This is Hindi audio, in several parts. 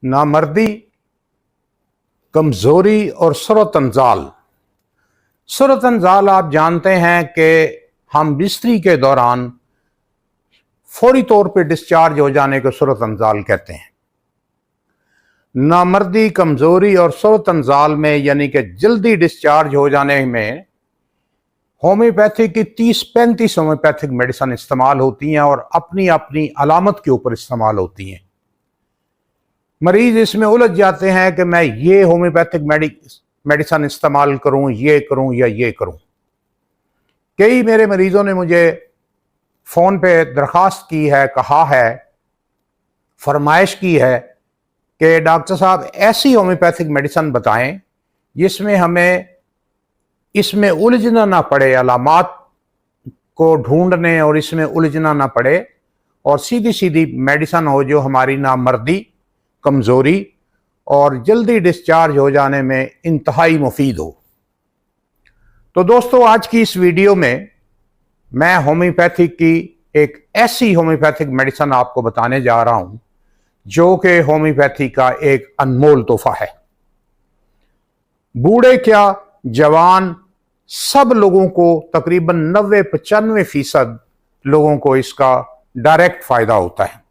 नामर्दी, कमजोरी और सूरत-अंजाल। सूरत-अंजाल आप जानते हैं कि हम बिस्तरी के दौरान फौरी तौर पे डिस्चार्ज हो जाने को सूरत-अंजाल कहते हैं। नामर्दी, कमजोरी और सूरत-अंजाल में यानी कि जल्दी डिस्चार्ज हो जाने में होम्योपैथिक की 30-35 होम्योपैथिक मेडिसिन इस्तेमाल होती हैं और अपनी अपनी अलामत के ऊपर इस्तेमाल होती हैं। मरीज इसमें उलझ जाते हैं कि मैं ये होम्योपैथिक मेडिसिन इस्तेमाल करूं, ये करूं या ये करूं। कई मेरे मरीजों ने मुझे फ़ोन पे दरख्वास्त की है, कहा है, फरमाइश की है कि डॉक्टर साहब ऐसी होम्योपैथिक मेडिसिन बताएं जिसमें हमें इसमें उलझना ना पड़े, अलामात को ढूंढने और इसमें उलझना ना पड़े और सीधी सीधी मेडिसिन हो जो हमारी नामर्दी, कमज़ोरी और जल्दी डिस्चार्ज हो जाने में इंतहाई मुफीद हो। तो दोस्तों, आज की इस वीडियो में मैं होम्योपैथिक की एक ऐसी होम्योपैथिक मेडिसिन आपको बताने जा रहा हूं जो कि होम्योपैथी का एक अनमोल तोहफा है। बूढ़े क्या, जवान, सब लोगों को, तकरीबन 90-95% लोगों को इसका डायरेक्ट फायदा होता है।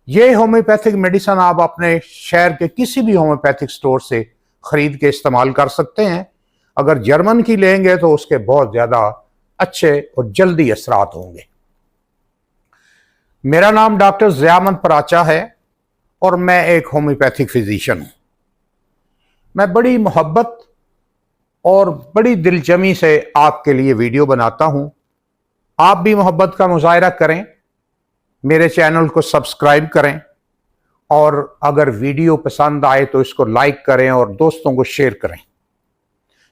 ये होम्योपैथिक मेडिसिन आप अपने शहर के किसी भी होम्योपैथिक स्टोर से खरीद के इस्तेमाल कर सकते हैं। अगर जर्मन की लेंगे तो उसके बहुत ज्यादा अच्छे और जल्दी असरात होंगे। मेरा नाम डॉक्टर ज़ियामत पराचा है और मैं एक होम्योपैथिक फिजिशियन हूं। मैं बड़ी मोहब्बत और बड़ी दिलजमी से आपके लिए वीडियो बनाता हूं। आप भी मोहब्बत का मुजाहिरा करें, मेरे चैनल को सब्सक्राइब करें और अगर वीडियो पसंद आए तो इसको लाइक करें और दोस्तों को शेयर करें।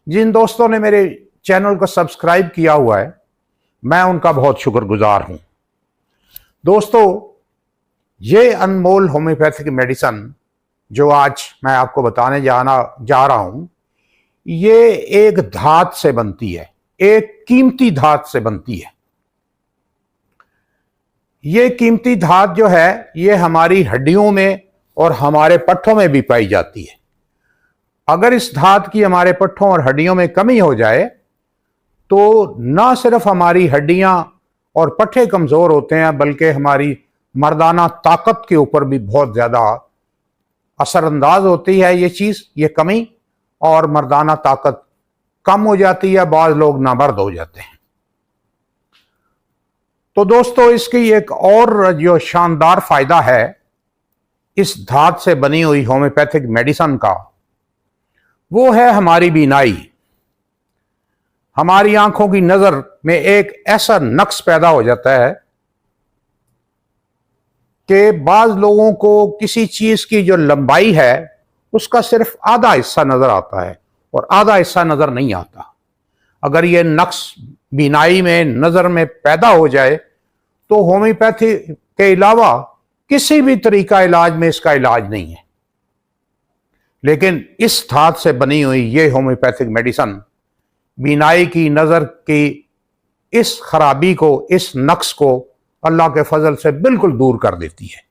जिन दोस्तों ने मेरे चैनल को सब्सक्राइब किया हुआ है, मैं उनका बहुत शुक्रगुजार हूं। दोस्तों, ये अनमोल होम्योपैथिक मेडिसिन जो आज मैं आपको बताने जा रहा हूं, ये एक धात से बनती है, एक कीमती धात से बनती है। ये कीमती धात जो है ये हमारी हड्डियों में और हमारे पट्ठों में भी पाई जाती है। अगर इस धात की हमारे पट्ठों और हड्डियों में कमी हो जाए तो ना सिर्फ हमारी हड्डियां और पट्ठे कमजोर होते हैं बल्कि हमारी मर्दाना ताकत के ऊपर भी बहुत ज्यादा असरअंदाज होती है ये चीज, ये कमी, और मर्दाना ताकत कम हो जाती है, बाज लोग नामर्द हो जाते हैं। तो दोस्तों, इसकी एक और जो शानदार फायदा है इस धात से बनी हुई होम्योपैथिक मेडिसिन का, वो है हमारी बीनाई। हमारी आंखों की नजर में एक ऐसा नक्स पैदा हो जाता है कि बाज लोगों को किसी चीज की जो लंबाई है उसका सिर्फ आधा हिस्सा नजर आता है और आधा हिस्सा नजर नहीं आता। अगर ये नक्स बीनाई में, नजर में पैदा हो जाए तो होम्योपैथी के अलावा किसी भी तरीका इलाज में इसका इलाज नहीं है। लेकिन इस धात से बनी हुई ये होम्योपैथिक मेडिसिन बीनाई की, नजर की इस खराबी को, इस नक्स को अल्लाह के फजल से बिल्कुल दूर कर देती है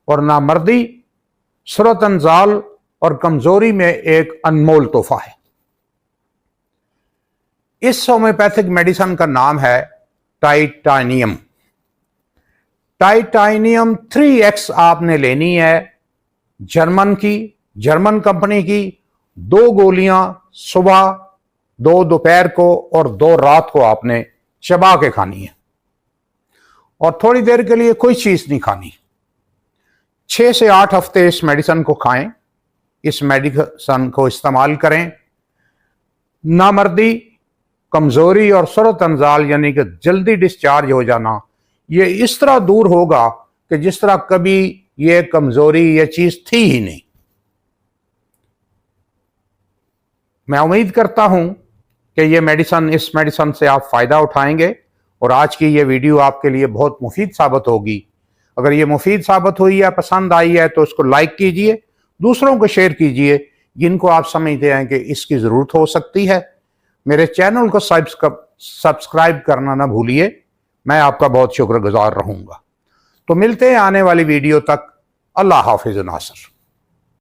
और नामर्दी, सूरत-अंजाल और कमजोरी में एक अनमोल तोहफा है। इस होम्योपैथिक मेडिसिन का नाम है टाइटानियम। टाइटानियम 3X आपने लेनी है, जर्मन की, जर्मन कंपनी की। 2 गोलियां सुबह, 2 दोपहर को और 2 रात को आपने चबा के खानी है और थोड़ी देर के लिए कोई चीज नहीं खानी। 6 से 8 हफ्ते इस मेडिसिन को खाएं, इस मेडिसिन को इस्तेमाल करें। नामर्दी, कमजोरी और सूरत-अंजाल यानी कि जल्दी डिस्चार्ज हो जाना, ये इस तरह दूर होगा कि जिस तरह कभी ये कमजोरी, ये चीज थी ही नहीं। मैं उम्मीद करता हूं कि ये मेडिसिन, इस मेडिसिन से आप फायदा उठाएंगे और आज की ये वीडियो आपके लिए बहुत मुफीद साबित होगी। अगर ये मुफीद साबित हुई है, पसंद आई है तो उसको लाइक कीजिए, दूसरों को शेयर कीजिए जिनको आप समझते हैं कि इसकी जरूरत हो सकती है। मेरे चैनल को सब्सक्राइब करना ना भूलिए। मैं आपका बहुत शुक्रगुजार रहूंगा। तो मिलते हैं आने वाली वीडियो तक। अल्लाह हाफिज नासर।